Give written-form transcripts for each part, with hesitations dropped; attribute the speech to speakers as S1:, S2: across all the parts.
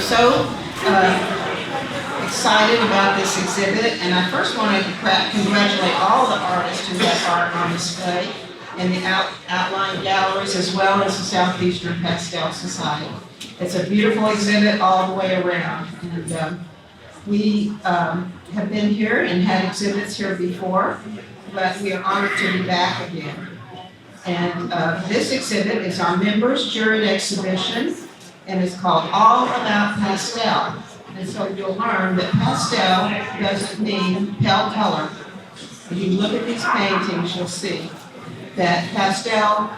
S1: so excited about this exhibit, and I first want to congratulate all the artists who have art on display in the outline galleries as well as the Southeastern Pastel Society. It's a beautiful exhibit all the way around, and we have been here and had exhibits here before, but we are honored to be back again. And this exhibit is our members' juried exhibition, and it's called All About Pastel. And so you'll learn that pastel doesn't mean pale color. If you look at these paintings, you'll see that pastel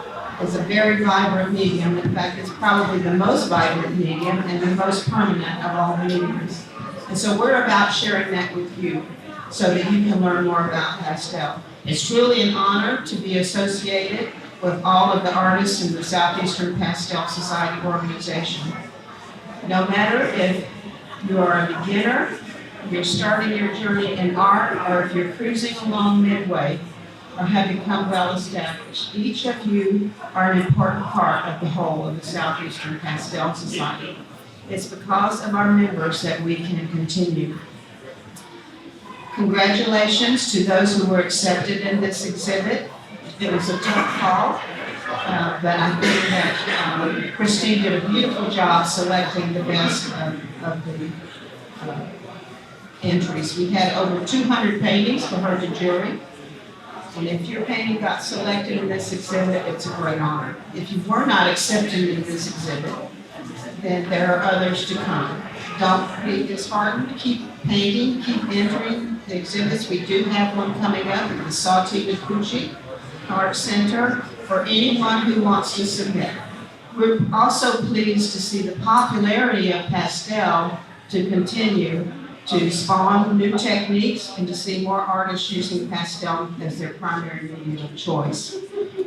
S1: is a very vibrant medium. In fact, it's probably the most vibrant medium and the most permanent of all the mediums. And so we're about sharing that with you so that you can learn more about pastel. It's truly an honor to be associated with all of the artists in the Southeastern Pastel Society organization. No matter if you are a beginner, you're starting your journey in art, or if you're cruising along midway, or have become well established, each of you are an important part of the whole of the Southeastern Pastel Society. It's because of our members that we can continue. Congratulations to those who were accepted in this exhibit. It was a tough call, but I think that Christine did a beautiful job selecting the best of the entries. We had over 200 paintings for her to jury, and if your painting got selected in this exhibit, it's a great honor. If you were not accepted in this exhibit, then there are others to come. Don't be disheartened. Keep painting, keep entering the exhibits. We do have one coming up at the Sawtooth Cucci Art Center for anyone who wants to submit. We're also pleased to see the popularity of pastel to continue to spawn new techniques and to see more artists using pastel as their primary medium of choice.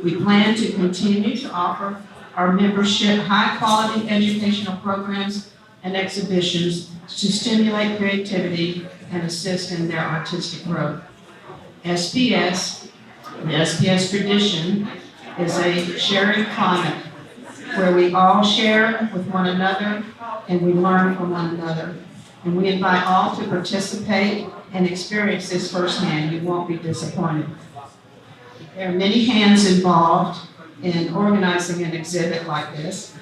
S1: We plan to continue to offer our membership high-quality educational programs and exhibitions to stimulate creativity and assist in their artistic growth. SPS, the SPS tradition, is a sharing climate where we all share with one another and we learn from one another. And we invite all to participate and experience this firsthand. You won't be disappointed. There are many hands involved in organizing an exhibit like this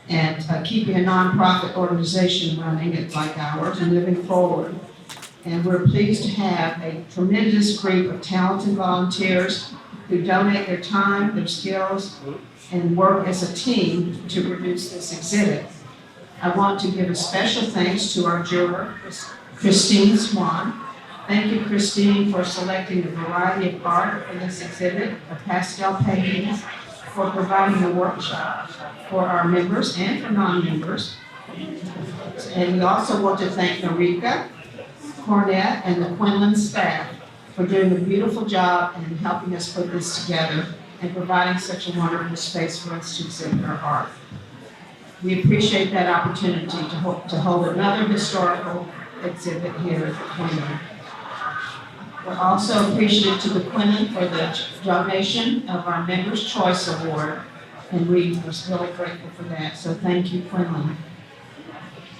S1: and keeping a nonprofit organization running it like ours and moving forward. And we're pleased to have a tremendous group of talented volunteers who donate their time, their skills, and work as a team to produce this exhibit. I want to give a special thanks to our juror, Swann. Thank you, Christine, for selecting the variety of art for this exhibit of pastel paintings, for providing a workshop for our members and for non-members. And we also want to thank Marika, Cornette, and the Quinlan staff for doing a beautiful job and helping us put this together and providing such a wonderful space for us to exhibit our art. We appreciate that opportunity to hold another historical exhibit here at Quinlan. We're also appreciative to the Quinlan for the donation of our Members' Choice Award, and we are really grateful for that, so thank you, Quinlan.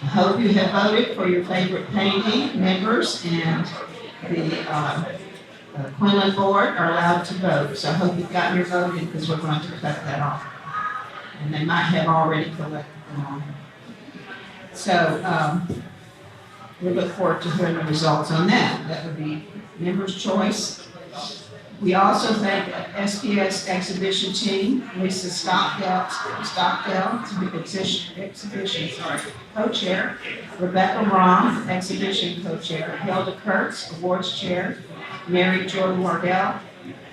S1: I hope you have voted for your favorite painting. Members and the Quinlan board are allowed to vote, so I hope you've gotten your vote in because we're going to cut that off. And they might have already collected them all. So we look forward to hearing the results on that. That would be Members' Choice. We also thank the SPS exhibition team, Lisa Stockdale, exhibition co-chair, Rebecca Rom, exhibition co-chair, Hilda Kurtz, awards chair, Mary Jordan Wardell,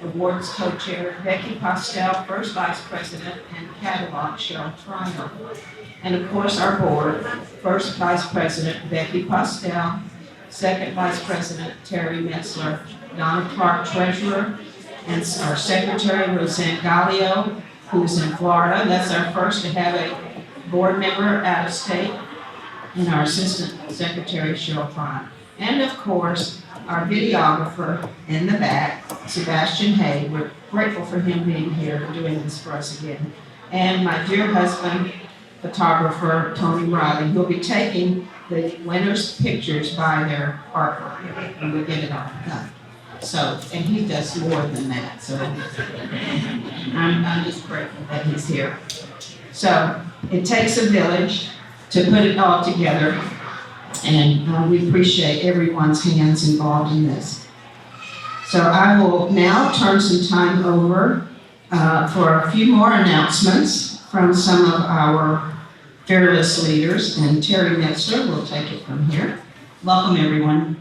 S1: awards co-chair, Becky Pastel, first vice president, and catalog Cheryl Triano. And of course our board, first vice president, Becky Pastel, second vice president, Terry Metzler, Donna Clark, treasurer, and our secretary, Roseanne Gallio, who's in Florida. That's our first to have a board member out of state, and our assistant secretary, Cheryl Triano. And of course, our videographer in the back, Sebastian Hay. We're grateful for him being here and doing this for us again. And my dear husband, photographer, Tony Riley, who'll be taking the winners' pictures by their artwork, and we'll get it all done. So, and he does more than that, so I'm just grateful that he's here. So, it takes a village to put it all together, and we appreciate everyone's hands involved in this. So I will now turn some time over for a few more announcements from some of our fearless leaders, and Terry Metzler will take it from here.
S2: Welcome, everyone.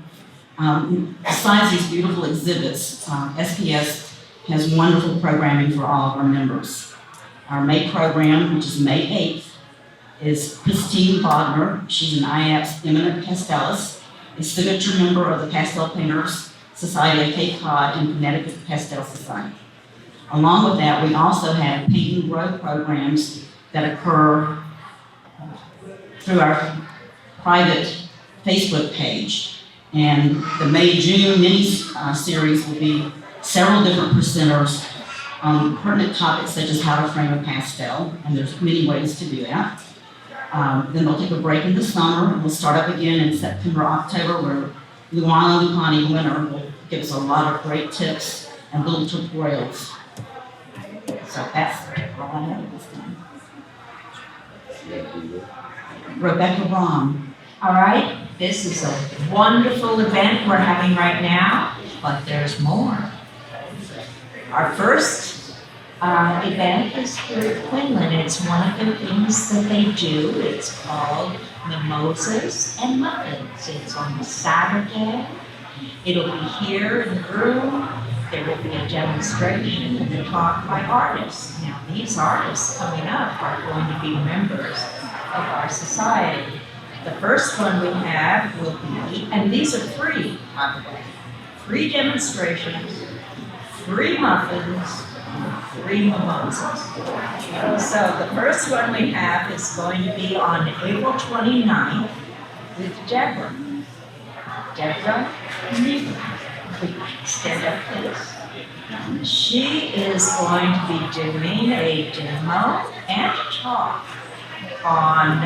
S2: Besides these beautiful exhibits, SPS has wonderful programming for all of our members. Our May program, which is May 8th, is Christine Bodmer. She's an IAPS eminent pastelist, a signature member of the Pastel Painters Society of Cape Cod and Connecticut Pastel Society. Along with that, we also have paint and grow programs that occur through our private Facebook page. And the May-June mini-series will be several different presenters on pertinent topics such as how to frame a pastel, and there's many ways to do that. Then they'll take a break in the summer, and we'll start up again in September, October, where Luana Lupani Winter will give us a lot of great tips and little tutorials. So that's all I have at this time. Rebecca Rom.
S3: All right, this is a wonderful event we're having right now, but there's more. Our first event is here at Quinlan. It's one of the things that they do. It's called Mimosas and Muffins. It's on Saturday. It'll be here in the room. There will be a demonstration and a talk by artists. Now, these artists coming up are going to be members of our society. The first one we have will be, and these are free, by the way, free demonstrations, free muffins, free mimosas. So the first one we have is going to be on April 29th with Deborah. Deborah, stand up please. She is going to be doing a demo and a talk on,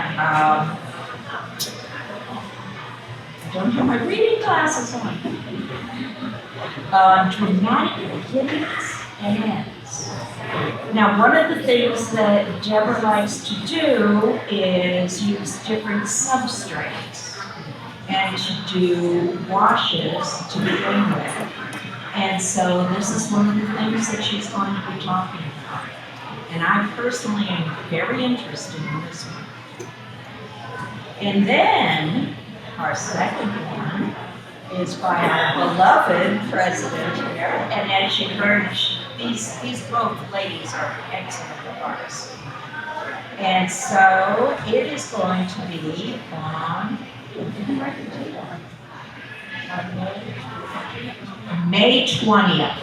S3: I don't have my reading glasses on. Dramatic beginnings and ends. Now, one of the things that Deborah likes to do is use different substrates and to do washes to begin with. And so this is one of the things that she's going to be talking about. And I personally am very interested in this one. And then, our second one is by our beloved president here, and as you heard, these both ladies are excellent artists. And so it is going to be on May 20th.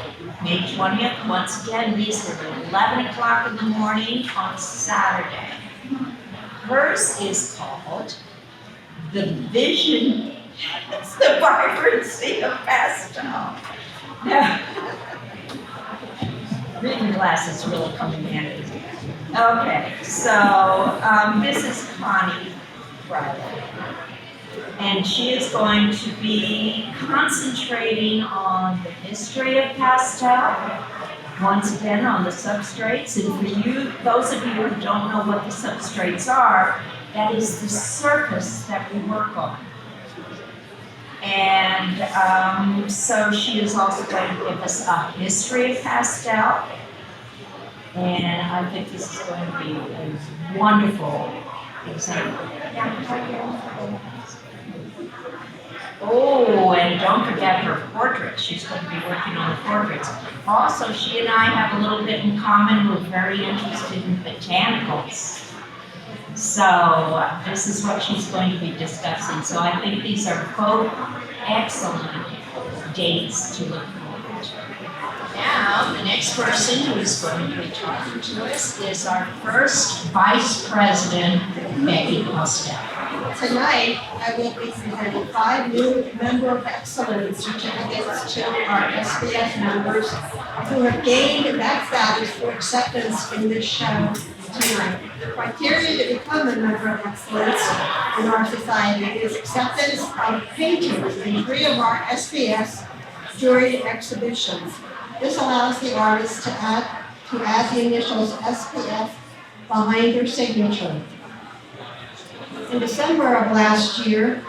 S3: May 20th, once again, these are at 11 o'clock in the morning on Saturday. Hers is called The Vision. It's the vibrancy of pastel. Now, reading glasses really come in handy. Okay, so this is Connie Friday. And she is going to be concentrating on the history of pastel, once again on the substrates. And for you, those of you who don't know what the substrates are, that is the surface that we work on. And so she is also going to give us a history of pastel. And I think this is going to be a wonderful example. Oh, and don't forget her portraits. She's going to be working on the portraits. Also, she and I have a little bit in common. We're very interested in botanicals. So this is what she's going to be discussing. So I think these are both excellent dates to look forward to. Now, the next person who is going to be talking to us is our first Vice President, Becky Pastel.
S4: Tonight, I will be presenting 5 new Member of Excellence certificates to our SPS members who have gained that status for acceptance in this show tonight. The criteria to become a member of excellence in our society is acceptance of paintings in 3 of our SPS juried exhibitions. This allows the artist to add the initials SPS behind their signature. In December of last year,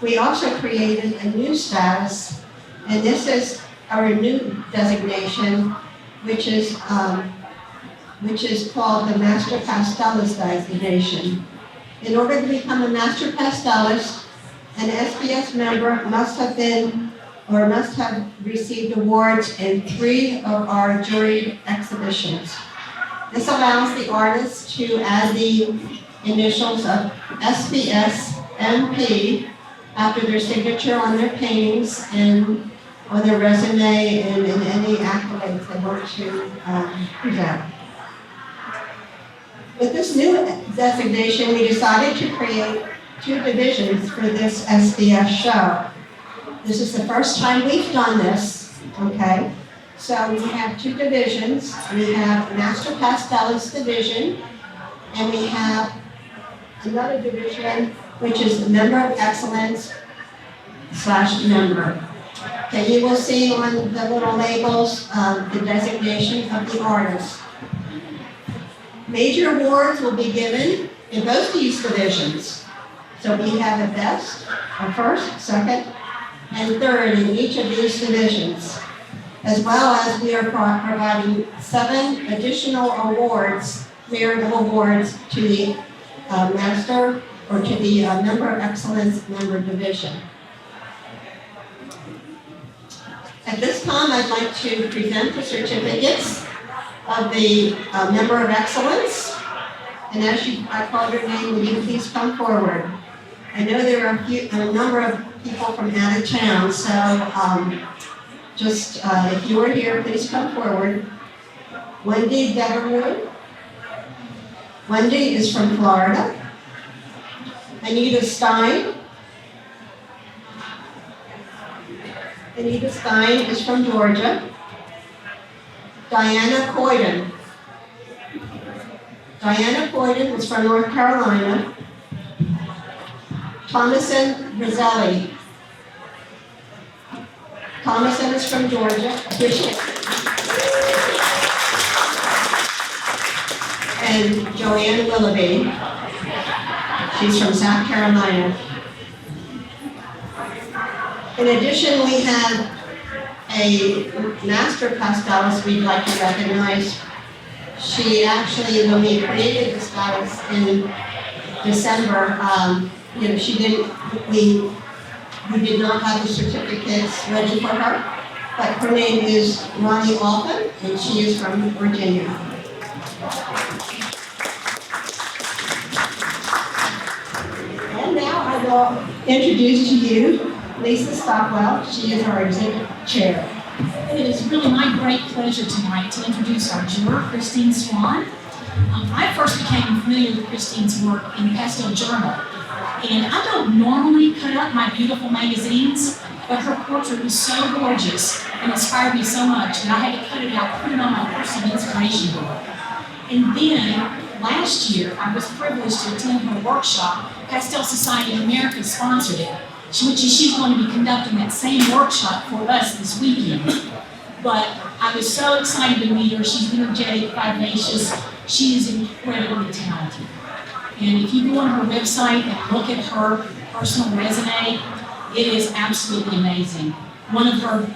S4: we also created a new status, and this is our new designation, which is called the Master Pastelist designation. In order to become a Master Pastelist, an SPS member must have received awards in 3 of our juried exhibitions. This allows the artist to add the initials of SPS MP after their signature on their paintings and on their resume and in any accolades they want to present. With this new designation, we decided to create 2 divisions for this SPS show. This is the first time we've done this, okay? So we have 2 divisions. We have Master Pastelist division, and we have another division, which is the Member of Excellence / member. Okay, you will see on the little labels the designation of the artist. Major awards will be given in both these divisions. So we have a best, a first, second, and third in each of these divisions, as well as we are providing 7 additional awards, merit awards to the Master or to the Member of Excellence member division. At this time, I'd like to present the certificates of the Member of Excellence. And as I call your name, will you please come forward? I know there are a number of people from out of town, so if you are here, please come forward. Wendy Deverwood. Wendy is from Florida. Anita Stein. Anita Stein is from Georgia. Diana Coyden. Diana Coyden is from North Carolina. Thomason Roselli. Thomason is from Georgia. And Joanne Willoughby. She's from South Carolina. In addition, we have a Master Pastelist we'd like to recognize. She actually, when we created the status in December, we did not have the certificates ready for her, but her name is Ronnie Alton, and she is from Virginia. And now I will introduce to you Lisa Stockwell. She is our exhibit chair.
S5: It is really my great pleasure tonight to introduce our juror, Christine Swann. I first became familiar with Christine's work in Pastel Journal. And I don't normally cut up my beautiful magazines, but her portrait was so gorgeous and inspired me so much that I had to cut it out, put it on my personal inspiration board. And then, last year, I was privileged to attend her workshop. Pastel Society of America sponsored it, she's going to be conducting that same workshop for us this weekend. But I was so excited to meet her. She's energetic, vivacious. She is incredibly talented. And if you go on her website and look at her personal resume, it is absolutely amazing. One of her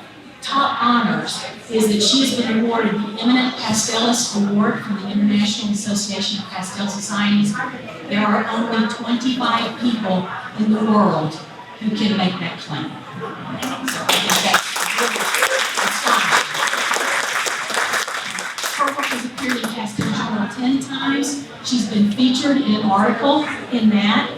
S5: top honors is that she has been awarded the Eminent Pastelist Award from the International Association of Pastel Societies. There are only 25 people in the world who can make that claim. So I think that's really astonishing. Her work has appeared in Pastel Journal 10 times. She's been featured in an article in that.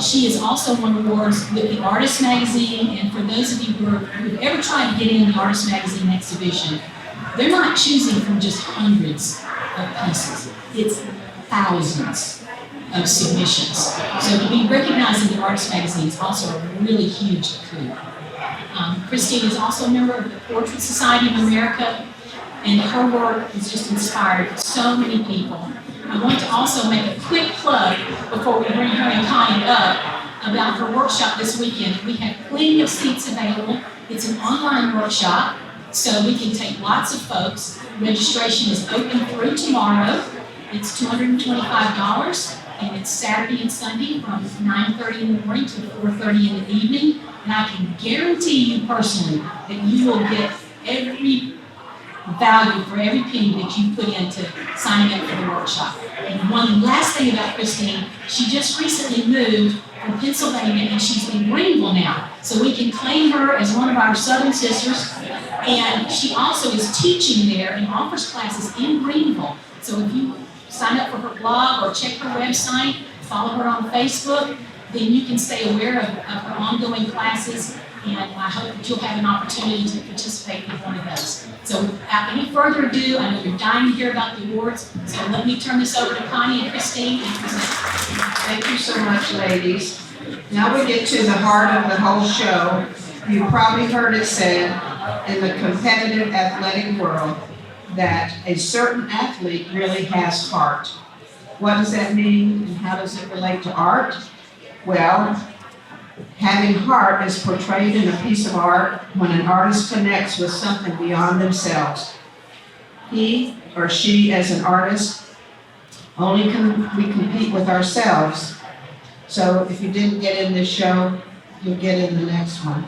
S5: She has also won awards with the Artist Magazine, and for those of you who've ever tried to get in the Artist Magazine exhibition, they're not choosing from just hundreds of pieces. It's thousands of submissions. So to be recognized in the Artist Magazine is also a really huge coup. Christine is also a member of the Portrait Society of America, and her work has just inspired so many people. I want to also make a quick plug before we bring her and Connie up about her workshop this weekend. We have plenty of seats available. It's an online workshop, so we can take lots of folks. Registration is open through tomorrow. It's $225, and it's Saturday and Sunday from 9:30 in the morning to 4:30 in the evening. And I can guarantee you personally that you will get every value for every penny that you put into signing up for the workshop. And one last thing about Christine, she just recently moved from Pennsylvania and she's in Greenville now. So we can claim her as one of our Southern sisters. And she also is teaching there and offers classes in Greenville. So if you sign up for her blog or check her website, follow her on Facebook, then you can stay aware of her ongoing classes. And I hope that you'll have an opportunity to participate in one of those. So without any further ado, I know you're dying to hear about the awards, so let me turn this over to Connie and Christine and present.
S1: Thank you so much, ladies. Now we get to the heart of the whole show. You've probably heard it said in the competitive athletic world that a certain athlete really has heart. What does that mean and how does it relate to art? Well, having heart is portrayed in a piece of art when an artist connects with something beyond themselves. He or she, as an artist, we compete with ourselves. So if you didn't get in this show, you'll get in the next one.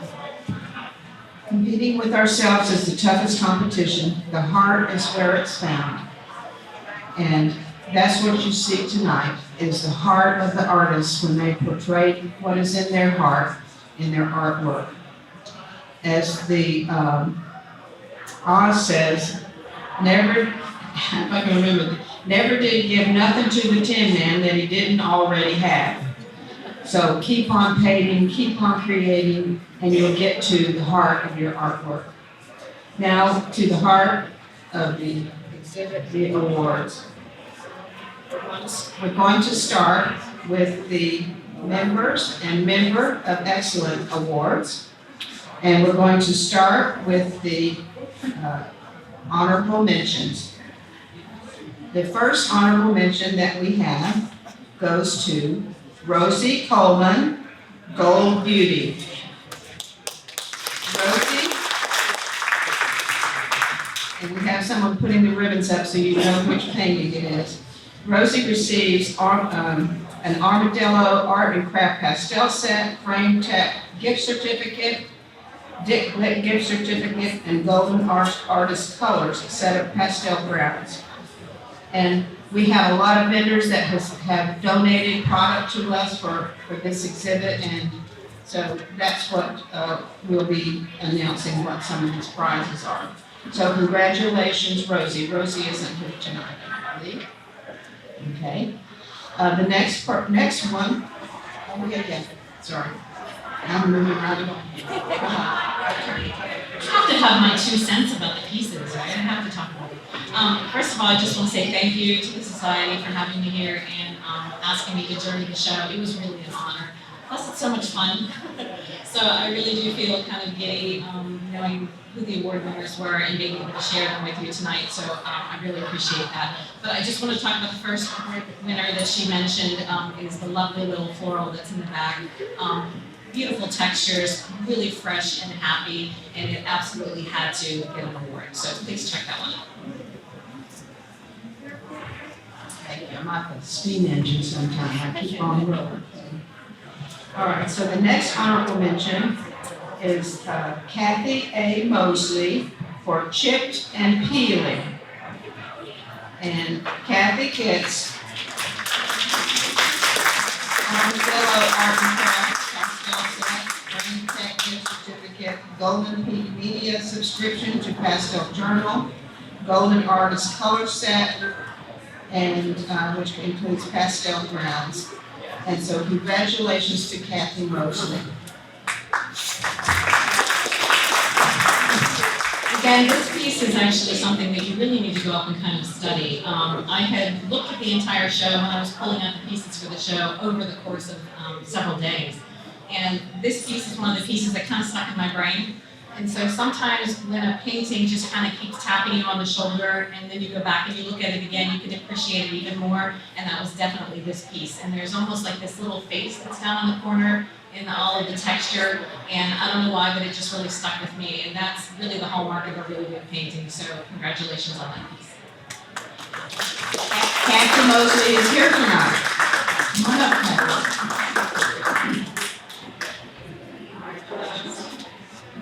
S1: Competing with ourselves is the toughest competition. The heart is where it's found. And that's what you see tonight, is the heart of the artist when they portray what is in their heart in their artwork. As the Oz says, never did give nothing to the Tin Man that he didn't already have. So keep on painting, keep on creating, and you'll get to the heart of your artwork. Now to the heart of the exhibit, the awards. We're going to start with the members and Member of Excellence Awards. And we're going to start with the honorable mentions. The first honorable mention that we have goes to Rosie Coleman, Gold Beauty. Rosie, and we have someone putting the ribbons up so you know which painting it is. Rosie receives an Armadillo Art and Craft Pastel Set, Frame Tech Gift Certificate, Dick Glick Gift Certificate, and Golden Artist Colors set of pastel grounds. And we have a lot of vendors that have donated product to us for this exhibit, and so that's what we'll be announcing what some of these prizes are. So congratulations, Rosie. Rosie isn't here tonight, I believe. Okay. The next one. Oh, yeah. Sorry. I'm moving right along.
S6: I have to have my 2 cents about the pieces, right? I have to talk about it. First of all, I just want to say thank you to the Society for having me here and asking me to journey the show. It was really an honor. Plus, it's so much fun. So I really do feel kind of giddy knowing who the award winners were and being able to share them with you tonight. So I really appreciate that. But I just want to talk about the first award winner that she mentioned is the lovely little floral that's in the bag. Beautiful textures, really fresh and happy, and it absolutely had to get an award. So please check that one out.
S1: Thank you. I'm like a steam engine sometimes. I keep on rolling. All right, so the next honorable mention is Kathy A. Mosley for Chipped and Peeling. And Kathy gets Armadillo Art and Craft Pastel Set, Frame Tech Gift Certificate, Golden Media Subscription to Pastel Journal, Golden Artist Color Set, and which includes pastel grounds. And so congratulations to Kathy Mosley.
S6: Again, this piece is actually something that you really need to go up and kind of study. I had looked at the entire show when I was pulling out the pieces for the show over the course of several days. And this piece is one of the pieces that kind of stuck in my brain. And so sometimes when a painting just kind of keeps tapping you on the shoulder and then you go back and you look at it again, you can appreciate it even more. And that was definitely this piece. And there's almost like this little face that's down on the corner in all of the texture. And I don't know why, but it just really stuck with me. And that's really the hallmark of a really good painting. So congratulations on that piece.
S1: Kathy Mosley is here tonight. Come on up, Kathy.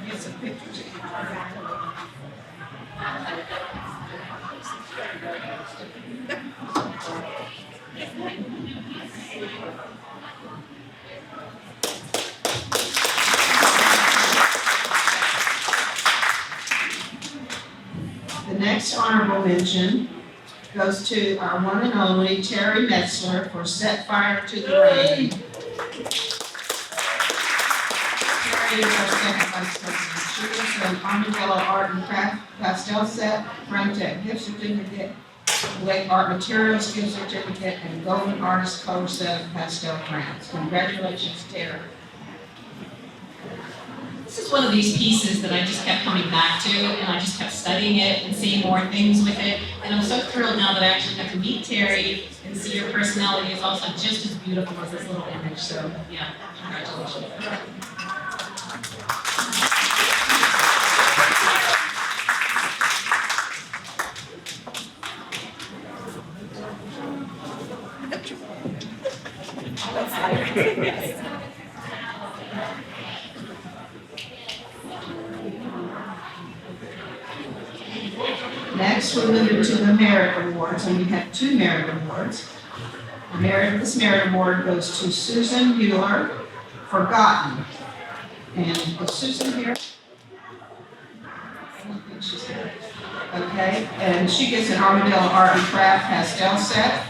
S1: Get some pictures. The next honorable mention goes to our one and only Terry Metzler for Set Fire to the Rain. Terry is our second vice president. She gets an Armadillo Art and Craft Pastel set, Tech gift certificate, Lake Art Materials gift certificate, and Golden Artist Color Set of pastel crayons. Congratulations, Terry.
S6: This is one of these pieces that I just kept coming back to, and I just kept studying it and seeing more things with it. And I'm so thrilled now that I actually got to meet Terry and see your personality is also just as beautiful as this little image. So yeah, congratulations.
S1: Next, we move into the Merit Awards, and we have two Merit Awards. This Merit Award goes to Susan Mueller, Forgotten. And is Susan here? I don't think she's here. Okay, and she gets an Armadillo Art and Craft Pastel set,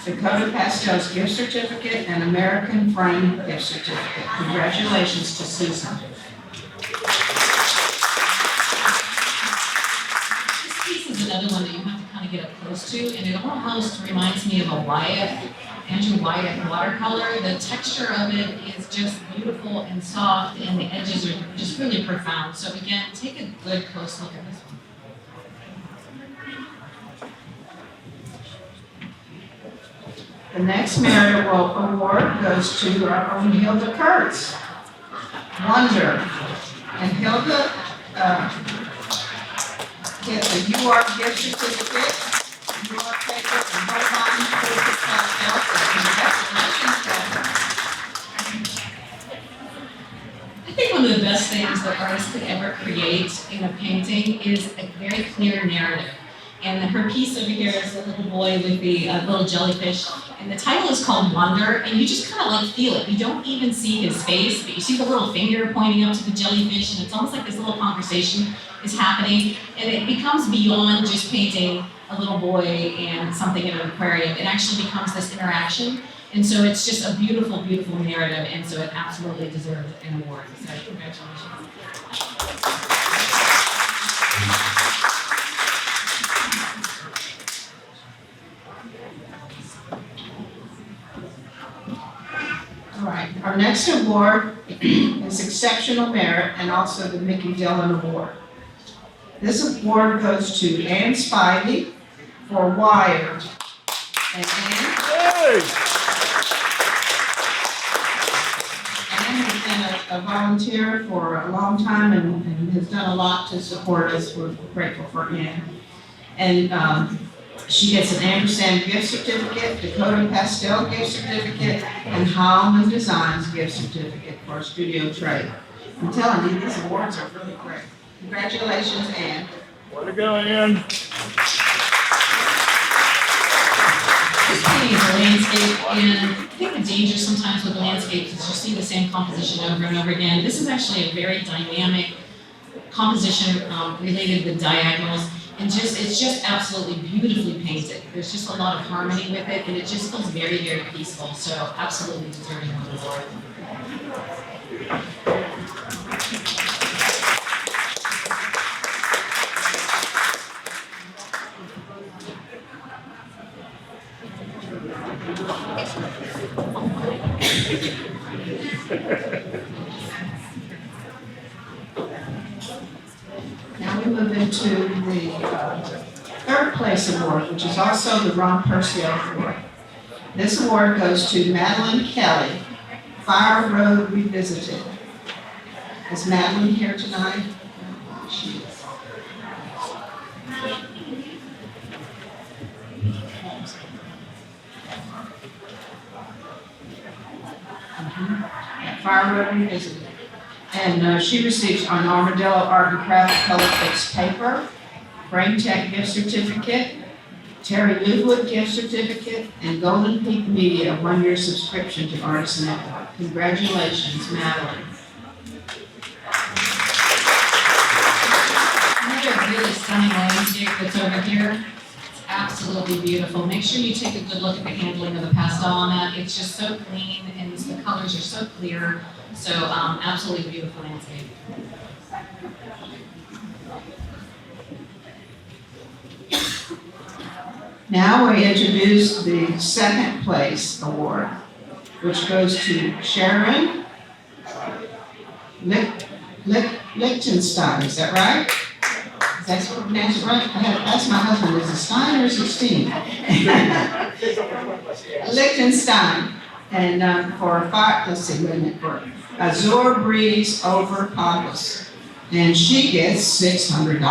S1: Dakota Pastels gift certificate, and American Frame gift certificate. Congratulations to Susan.
S6: Another one that you have to kind of get up close to, and it almost reminds me of a Andrew Wyatt watercolor. The texture of it is just beautiful and soft, and the edges are just really profound. So again, take a good close look at this one.
S1: The next Merit Award goes to our own Hilda Kurtz, Wonder. And Hilda gets a Juror gift certificate, Juror paper, and Hogan Portrait Pastel.
S6: I think one of the best things that artists could ever create in a painting is a very clear narrative. And her piece over here is a little boy with the little jellyfish. And the title is called Wonder, and you just kind of like feel it. You don't even see his face, but you see the little finger pointing up to the jellyfish, and it's almost like this little conversation is happening. And it becomes beyond just painting a little boy and something in an aquarium. It actually becomes this interaction. And so it's just a beautiful, beautiful narrative, and so it absolutely deserves an award. So congratulations.
S1: All right, our next award is Exceptional Merit and also the Mickey Dillon Award. This award goes to Ann Spivey for Wired. And Ann has been a volunteer for a long time and has done a lot to support us. We're grateful for Ann. And she gets an Ampersand gift certificate, Dakota Pastel gift certificate, and Heilman Designs gift certificate for studio trade. I'm telling you, these awards are really great. Congratulations, Ann.
S7: Way to go, Ann.
S6: This painting is a landscape, and I think the danger sometimes with landscapes is you see the same composition over and over again. This is actually a very dynamic composition related with diagonals, and it's just absolutely beautifully painted. There's just a lot of harmony with it, and it just feels very, very peaceful. So absolutely deserving of the award.
S1: to the third place award, which is also the Ron Percival Award. This award goes to Madeline Kelly, Fire Road Revisited. Is Madeline here tonight? She is. Fire Road Revisited. And she receives an Armadillo Art and Craft Color Fixed Paper, Brain Tech Gift Certificate, Terry Ludewood Gift Certificate, and Golden Peak Media 1-year subscription to Artists Network. Congratulations, Madeline.
S6: Another really stunning landscape that's over here. It's absolutely beautiful. Make sure you take a good look at the handling of the pastel on that. It's just so clean and the colors are so clear. So absolutely beautiful landscape.
S1: Now we introduce the second place award, which goes to Sharon Lichtenstein. Is that right? Is that what pronounced it right? I had to ask my husband, is it Stein or is it Steen? Lichtenstein. And for five, let's see, wait a minute, for Azure Breeze over Pampas. And she gets $600.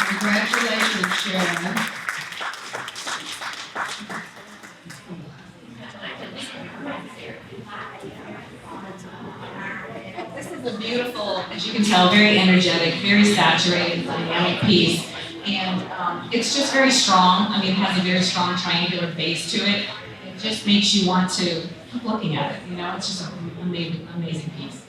S1: Congratulations, Sharon.
S6: This is a beautiful, as you can tell, very energetic, very saturated, dynamic piece. And it's just very strong. I mean, it has a very strong triangular base to it. It just makes you want to keep looking at it, you know? It's just an amazing piece.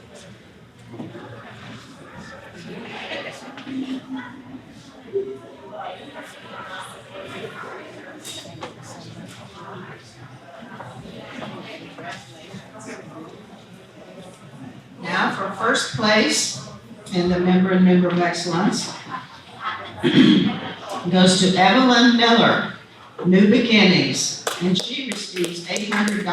S1: Now for first place in the Member and Member of Excellence goes to Evelyn Miller, New Beginnings, and she receives $800.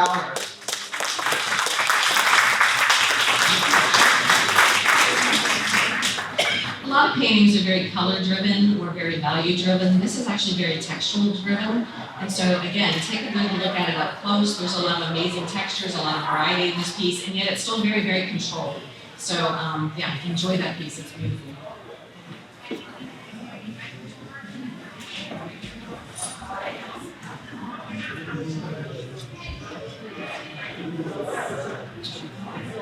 S6: A lot of paintings are very color driven or very value driven. This is actually very textural driven. And so again, take a good look at it up close. There's a lot of amazing textures, a lot of variety in this piece, and yet it's still very, very controlled. So yeah, enjoy that piece, it's beautiful.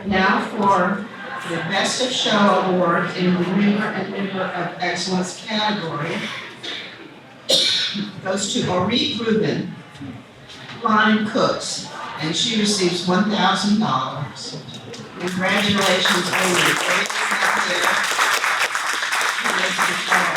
S1: Now for the Best of Show Award in the Member and Member of Excellence category goes to Orit Rubin, Line Cooks, and she receives $1,000. Congratulations, Orit. Orit is out there. She is the star.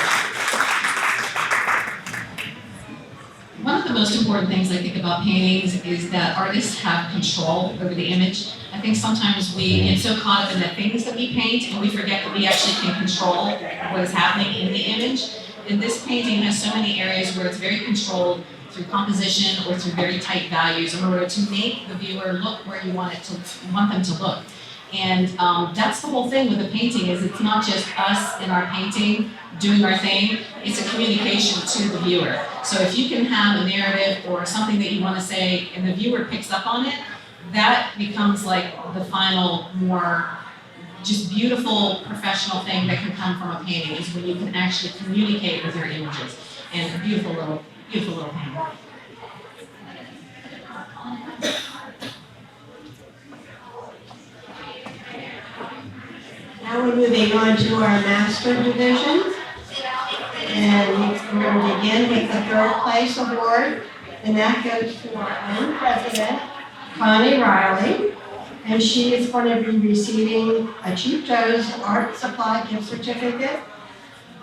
S6: One of the most important things I think about paintings is that artists have control over the image. I think sometimes we get so caught up in the things that we paint and we forget that we actually can control what is happening in the image. And this painting has so many areas where it's very controlled through composition or through very tight values in order to make the viewer look where you want them to look. And that's the whole thing with a painting, is it's not just us in our painting doing our thing, it's a communication to the viewer. So if you can have a narrative or something that you want to say and the viewer picks up on it, that becomes like the final, more just beautiful professional thing that can come from a painting, is when you can actually communicate with your images. And a beautiful little painting.
S4: Now we're moving on to our master division. And we're going to begin with the third place award, and that goes to our own president, Connie Riley. And she is going to be receiving a Cheap Joe's Art Supply gift certificate,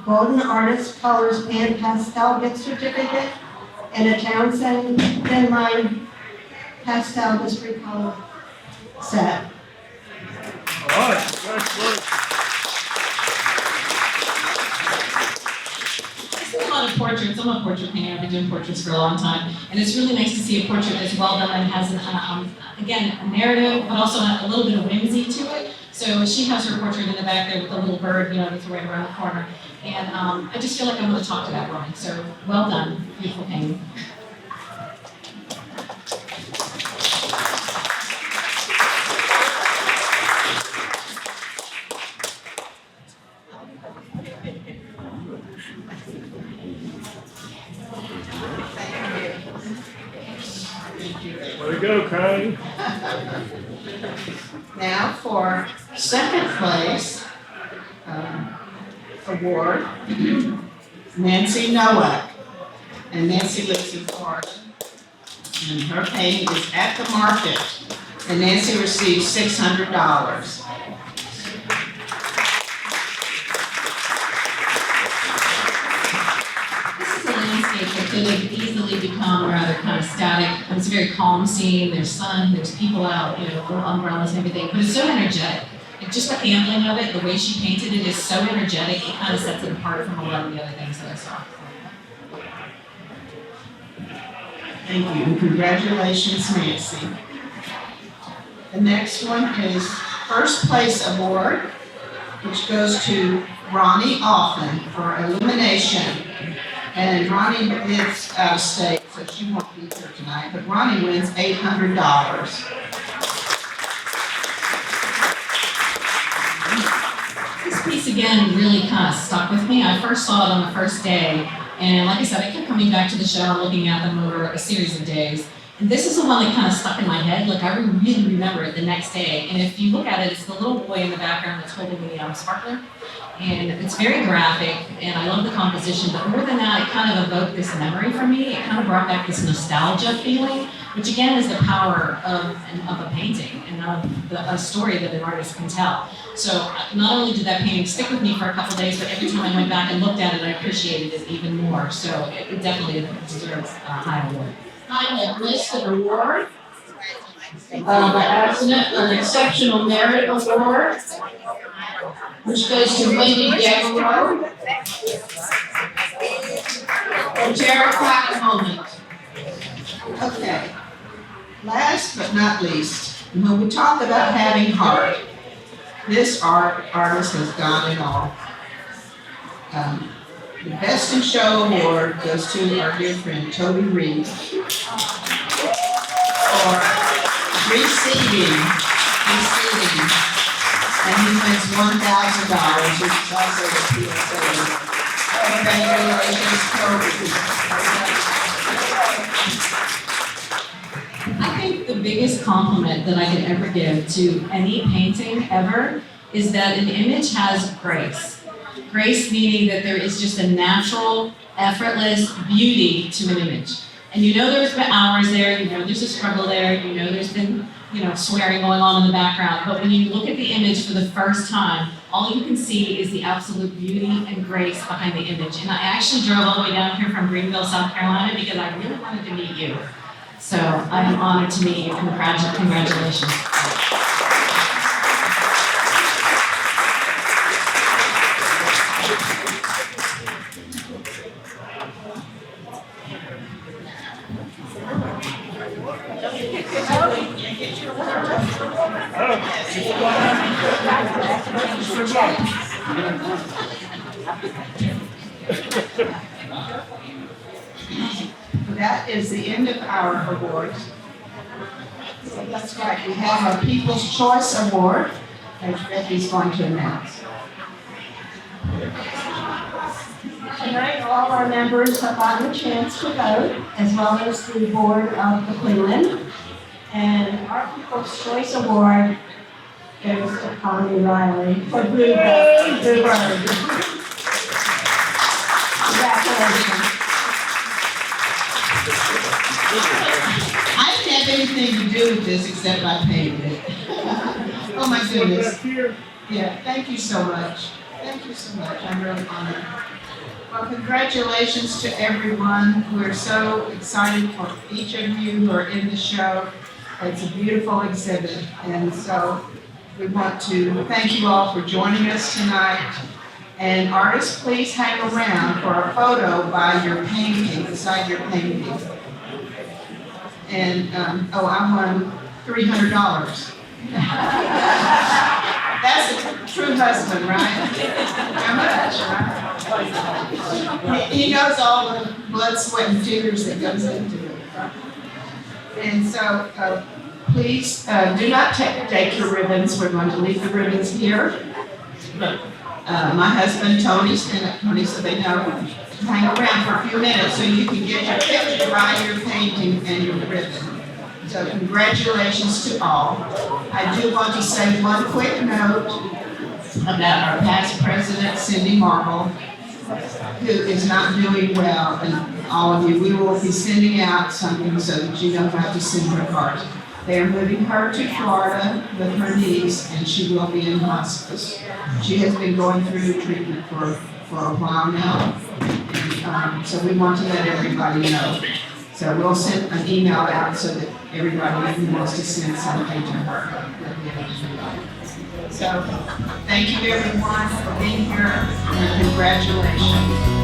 S4: Golden Artist Colors Pan Pastel gift certificate, and a Townsend Thin Line Pastel Mystery Color set.
S7: All right, congratulations.
S6: I see a lot of portraits. I'm a portrait painter. I've been doing portraits for a long time, and it's really nice to see a portrait that's well done and has again, a narrative, but also a little bit of whimsy to it. So she has her portrait in the back there with the little bird, that's right around the corner. And I just feel like I'm going to talk to that woman. So well done, beautiful painting.
S7: Way to go, Connie.
S1: Now for second place award, Nancy Nowak. And Nancy lives in Florida. And her painting is At the Market. And Nancy received $600.
S6: This is a landscape that could have easily become rather kind of static. It's a very calm scene. There's sun, there's people out, little umbrellas and everything. But it's so energetic. Like just the handling of it, the way she painted it is so energetic. It kind of sets it apart from a lot of the other things that I saw.
S1: Thank you, and congratulations, Nancy. The next one is First Place Award, which goes to Ronnie Offen for elimination. And Ronnie lives out of state, so she won't be here tonight, but Ronnie wins $800.
S6: This piece again really kind of stuck with me. I first saw it on the first day, and like I said, I kept coming back to the show, looking at them over a series of days. And this is the one that kind of stuck in my head. Like I really remember it the next day. And if you look at it, it's the little boy in the background that's holding the sparkler. And it's very graphic, and I love the composition, but more than that, it kind of evoked this memory for me. It kind of brought back this nostalgia feeling, which again is the power of a painting and of a story that an artist can tell. So not only did that painting stick with me for a couple days, but every time I went back and looked at it, I appreciated it even more. So it definitely deserves a high award.
S1: I have listed award. The Accident an Exceptional Merit Award, which goes to Wendy Devereaux. And Terrified Moment. Okay. Last but not least, when we talk about having heart, this artist has got it all. The Best in Show Award goes to our dear friend Toby Reed for receiving, and he wins $1,000, which is also the PSA award. Congratulations, Toby.
S6: I think the biggest compliment that I could ever give to any painting ever is that an image has grace. Grace meaning that there is just a natural, effortless beauty to an image. And there's been hours there, there's a struggle there, there's been, swearing going on in the background. But when you look at the image for the first time, all you can see is the absolute beauty and grace behind the image. And I actually drove all the way down here from Greenville, South Carolina, because I really wanted to meet you. So I am honored to meet you. Congratulations.
S1: That is the end of our awards. So that's right, we have our People's Choice Award, as Becky's going to announce.
S4: Tonight, all our members have gotten a chance to vote, as well as the board of the Quinlan. And our People's Choice Award goes to Connie Riley for Bluebird. Congratulations.
S1: I didn't have anything to do with this except I painted it. Oh my goodness.
S7: Back here.
S1: Yeah, thank you so much. Thank you so much. I'm really honored. Well, congratulations to everyone. We're so excited for each of you who are in the show. It's a beautiful exhibit. And so we want to thank you all for joining us tonight. And artists, please hang around for a photo by your painting, beside your painting. And, I won $300. That's a true husband, right? How much, right? He knows all the blood, sweat, and tears that goes into it. And so, please, do not take your ribbons. We're going to leave the ribbons here. My husband, Tony said they know to hang around for a few minutes so you can get your picture, buy your painting, and your ribbon. So congratulations to all. I do want to say one quick note about our past president, Cindy Marble, who is not doing well, and all of you, we will be sending out something so that you don't have to send her cards. They are moving her to Florida with her niece, and she will be in hospice. She has been going through treatment for a while now, and so we want to let everybody know. So we'll send an email out so that everybody who wants to send something to her will be able to do that. So, thank you everyone for being here, and congratulations.